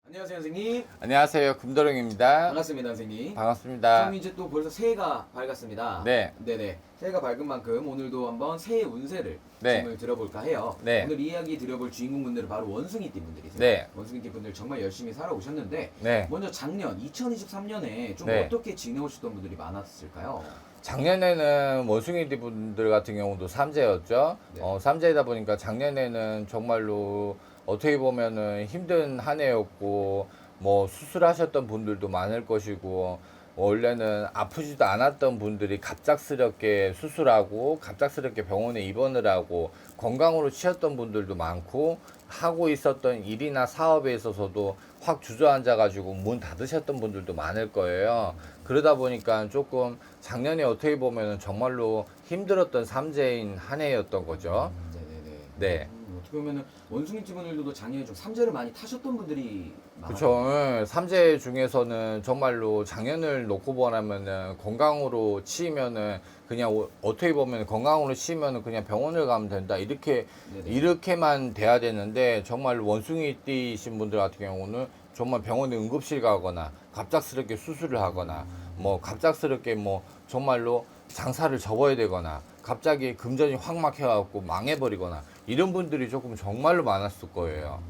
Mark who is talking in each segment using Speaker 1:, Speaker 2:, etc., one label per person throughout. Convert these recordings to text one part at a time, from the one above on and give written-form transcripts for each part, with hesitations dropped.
Speaker 1: 안녕하세요 선생님.
Speaker 2: 안녕하세요. 금도령입니다.
Speaker 1: 반갑습니다 선생님.
Speaker 2: 반갑습니다.
Speaker 1: 선생님 이제 또 벌써 새해가 밝았습니다.
Speaker 2: 네.
Speaker 1: 네네. 새해가 밝은 만큼 오늘도 한번 새해 운세를
Speaker 2: 네.
Speaker 1: 질문을 드려볼까 해요.
Speaker 2: 네.
Speaker 1: 오늘 이야기 드려볼 주인공분들은 바로 원숭이띠 분들이세요.
Speaker 2: 네.
Speaker 1: 원숭이띠 분들 정말 열심히 살아오셨는데
Speaker 2: 네.
Speaker 1: 먼저 작년 2023년에 좀
Speaker 2: 네.
Speaker 1: 어떻게 지내오셨던 분들이 많았을까요?
Speaker 2: 작년에는 원숭이띠 분들 같은 경우도 삼재였죠.
Speaker 1: 네.
Speaker 2: 삼재이다 보니까 작년에는 정말로 어떻게 보면은 힘든 한 해였고, 뭐 수술하셨던 분들도 많을 것이고, 원래는 아프지도 않았던 분들이 갑작스럽게 수술하고 갑작스럽게 병원에 입원을 하고 건강으로 치였던 분들도 많고, 하고 있었던 일이나 사업에 있어서도 확 주저앉아 가지고 문 닫으셨던 분들도 많을 거예요. 그러다 보니까 조금 작년에 어떻게 보면은 정말로 힘들었던 삼재인 한 해였던 거죠.
Speaker 1: 네네네.
Speaker 2: 네.
Speaker 1: 어떻게 보면은 원숭이띠 분들도 작년에 좀 삼재를 많이 타셨던 분들이 많아요.
Speaker 2: 그쵸. 삼재 중에서는 정말로 작년을 놓고 보라면은 건강으로 치이면은 그냥 어떻게 보면 건강으로 치이면은 그냥 병원을 가면 된다.
Speaker 1: 네네.
Speaker 2: 이렇게만 돼야 되는데 정말 원숭이띠신 분들 같은 경우는 정말 병원에 응급실 가거나 갑작스럽게 수술을 하거나 뭐 갑작스럽게 뭐 정말로 장사를 접어야 되거나 갑자기 금전이 확 막혀갖고 망해버리거나 이런 분들이 조금 정말로 많았을 거예요.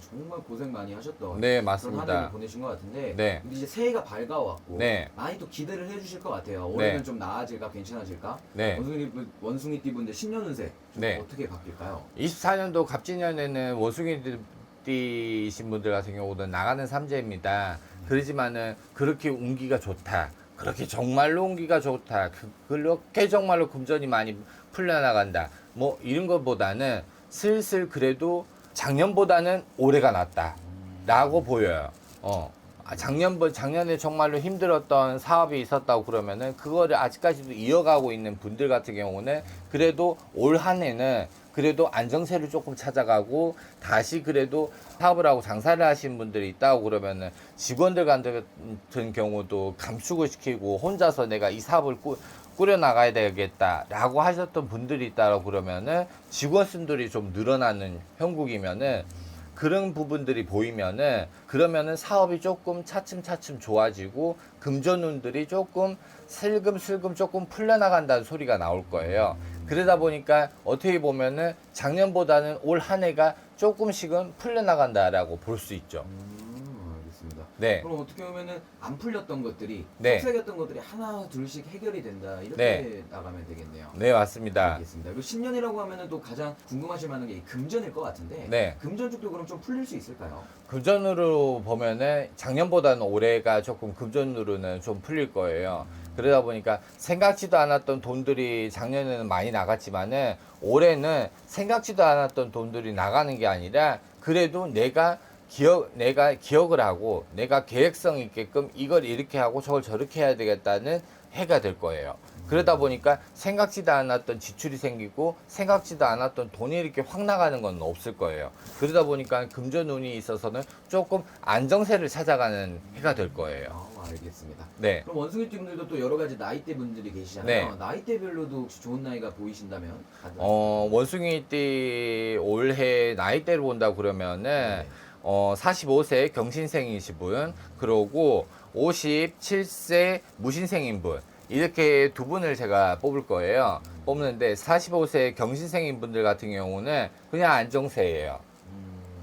Speaker 1: 정말 고생 많이 하셨던
Speaker 2: 네,
Speaker 1: 그런
Speaker 2: 맞습니다.
Speaker 1: 한 해를 보내신 것 같은데
Speaker 2: 네.
Speaker 1: 근데 이제 새해가 밝아왔고
Speaker 2: 네.
Speaker 1: 많이 또 기대를 해주실 것 같아요. 올해는
Speaker 2: 네.
Speaker 1: 좀 나아질까 괜찮아질까?
Speaker 2: 네.
Speaker 1: 원숭이띠 분들 10년 운세 좀
Speaker 2: 네.
Speaker 1: 어떻게 바뀔까요?
Speaker 2: 24년도 갑진년에는 원숭이띠신 분들 같은 경우는 나가는 삼재입니다. 그러지만은 그렇게 운기가 좋다. 그렇게 정말로 운기가 좋다. 그렇게 정말로 금전이 많이 풀려나간다. 뭐 이런 것보다는 슬슬 그래도 작년보다는 올해가 낫다. 라고 보여요. 작년에 정말로 힘들었던 사업이 있었다고 그러면은 그거를 아직까지도 이어가고 있는 분들 같은 경우는 그래도 올 한 해는 그래도 안정세를 조금 찾아가고 다시 그래도 사업을 하고 장사를 하시는 분들이 있다고 그러면은 직원들 같은 경우도 감축을 시키고 혼자서 내가 이 사업을 꾸려 나가야 되겠다라고 하셨던 분들이 있다고 그러면은 직원 수들이 좀 늘어나는 형국이면은 그런 부분들이 보이면은 그러면은 사업이 조금 차츰차츰 좋아지고 금전운들이 조금 슬금슬금 조금 풀려나간다는 소리가 나올 거예요. 그러다 보니까 어떻게 보면은 작년보다는 올 한 해가 조금씩은 풀려나간다라고 볼 수 있죠.
Speaker 1: 알겠습니다.
Speaker 2: 네.
Speaker 1: 그럼 어떻게 보면은 안 풀렸던 것들이
Speaker 2: 네.
Speaker 1: 속삭였던 것들이 하나 둘씩 해결이 된다 이렇게
Speaker 2: 네.
Speaker 1: 나가면 되겠네요.
Speaker 2: 네, 맞습니다.
Speaker 1: 알겠습니다. 그리고 10년이라고 하면은 또 가장 궁금하실 만한 게 이 금전일 것 같은데
Speaker 2: 네.
Speaker 1: 금전 쪽도 그럼 좀 풀릴 수 있을까요?
Speaker 2: 금전으로 보면은 작년보다는 올해가 조금 금전으로는 좀 풀릴 거예요. 그러다 보니까 생각지도 않았던 돈들이 작년에는 많이 나갔지만은 올해는 생각지도 않았던 돈들이 나가는 게 아니라 그래도 내가 기억을 하고 내가 계획성 있게끔 이걸 이렇게 하고 저걸 저렇게 해야 되겠다는 해가 될 거예요. 그러다 보니까 생각지도 않았던 지출이 생기고 생각지도 않았던 돈이 이렇게 확 나가는 건 없을 거예요. 그러다 보니까 금전운이 있어서는 조금 안정세를 찾아가는 해가 될 거예요.
Speaker 1: 알겠습니다.
Speaker 2: 네.
Speaker 1: 그럼 원숭이띠 분들도 또 여러 가지 나이대 분들이 계시잖아요.
Speaker 2: 네.
Speaker 1: 나이대별로도 혹시 좋은 나이가 보이신다면?
Speaker 2: 원숭이띠 올해 나이대를 본다 그러면은
Speaker 1: 네.
Speaker 2: 45세 경신생이신 분, 그러고 57세 무신생인 분, 이렇게 두 분을 제가 뽑을 거예요. 뽑는데 45세 경신생인 분들 같은 경우는 그냥 안정세예요.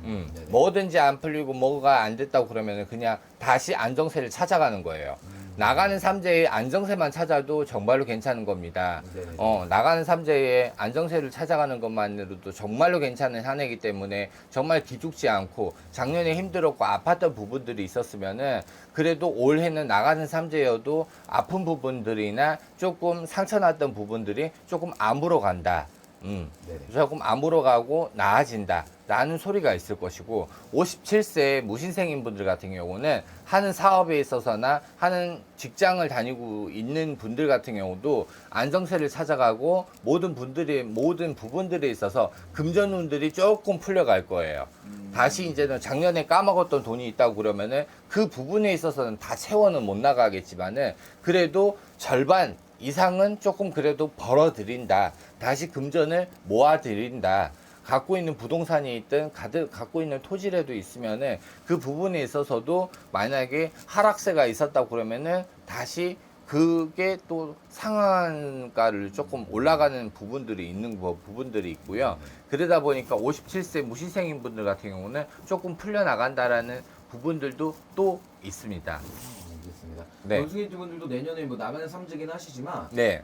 Speaker 1: 네네.
Speaker 2: 뭐든지 안 풀리고 뭐가 안 됐다고 그러면은 그냥 다시 안정세를 찾아가는 거예요. 나가는 삼재의 안정세만 찾아도 정말로 괜찮은 겁니다.
Speaker 1: 네네.
Speaker 2: 나가는 삼재의 안정세를 찾아가는 것만으로도 정말로 괜찮은 한 해이기 때문에 정말 기죽지 않고 작년에 힘들었고 아팠던 부분들이 있었으면은 그래도 올해는 나가는 삼재여도 아픈 부분들이나 조금 상처났던 부분들이 조금 아물어 간다.
Speaker 1: 네네.
Speaker 2: 조금 아물어 가고 나아진다 라는 소리가 있을 것이고 57세 무신생인 분들 같은 경우는 하는 사업에 있어서나 하는 직장을 다니고 있는 분들 같은 경우도 안정세를 찾아가고 모든 부분들에 있어서 금전운들이 조금 풀려갈 거예요. 다시 이제는 작년에 까먹었던 돈이 있다고 그러면은 그 부분에 있어서는 다 채워는 못 나가겠지만은 그래도 절반 이상은 조금 그래도 벌어들인다. 다시 금전을 모아들인다. 갖고 있는 부동산이 있든 갖고 있는 토지라도 있으면은 그 부분에 있어서도 만약에 하락세가 있었다고 그러면은 다시 그게 또 상한가를 조금 올라가는 부분들이 있는 부분들이 있고요. 그러다 보니까 57세 무시생인 분들 같은 경우는 조금 풀려나간다라는 부분들도 또 있습니다.
Speaker 1: 알겠습니다.
Speaker 2: 네.
Speaker 1: 원숭이 분들도 내년에 뭐 나가는 삼재긴 하시지만
Speaker 2: 네.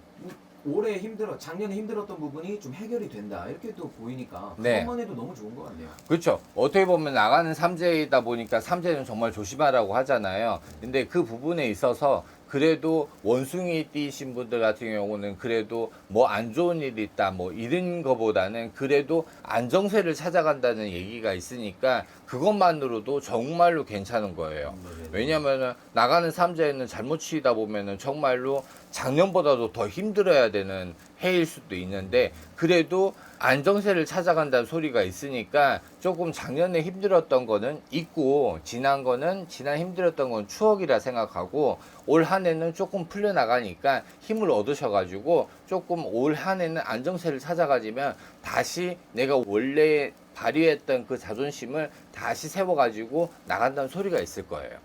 Speaker 1: 올해 작년에 힘들었던 부분이 좀 해결이 된다 이렇게 또 보이니까
Speaker 2: 네.
Speaker 1: 그것만 해도 너무 좋은 것 같네요.
Speaker 2: 그렇죠. 어떻게 보면 나가는 삼재이다 보니까 삼재는 정말 조심하라고 하잖아요. 근데 그 부분에 있어서 그래도 원숭이 띠신 분들 같은 경우는 그래도 뭐 안 좋은 일이 있다 뭐 이런 거보다는 그래도 안정세를 찾아간다는 얘기가 있으니까 그것만으로도 정말로 괜찮은 거예요. 왜냐면은 나가는 삼재는 잘못 치다 보면은 정말로 작년보다도 더 힘들어야 되는 해일 수도 있는데 그래도 안정세를 찾아간다는 소리가 있으니까 조금 작년에 힘들었던 거는 있고 지난 힘들었던 건 추억이라 생각하고 올 한 해는 조금 풀려나가니까 힘을 얻으셔가지고 조금 올 한 해는 안정세를 찾아가지면 다시 내가 원래 발휘했던 그 자존심을 다시 세워가지고 나간다는 소리가 있을 거예요.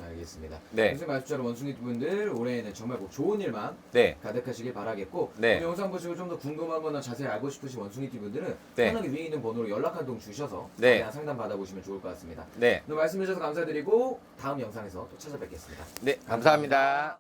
Speaker 1: 알겠습니다.
Speaker 2: 네.
Speaker 1: 선생님 말씀처럼 원숭이 분들 올해에는 정말 꼭 좋은 일만
Speaker 2: 네.
Speaker 1: 가득하시길 바라겠고
Speaker 2: 네.
Speaker 1: 오늘 영상 보시고 좀 더 궁금한 거나 자세히 알고 싶으신 원숭이 분들은
Speaker 2: 네.
Speaker 1: 편하게 위에 있는 번호로 연락 한 통 주셔서
Speaker 2: 네.
Speaker 1: 자세한 상담 받아보시면 좋을 것 같습니다.
Speaker 2: 네.
Speaker 1: 오늘 말씀 주셔서 감사드리고 다음 영상에서 또 찾아뵙겠습니다.
Speaker 2: 네. 감사합니다.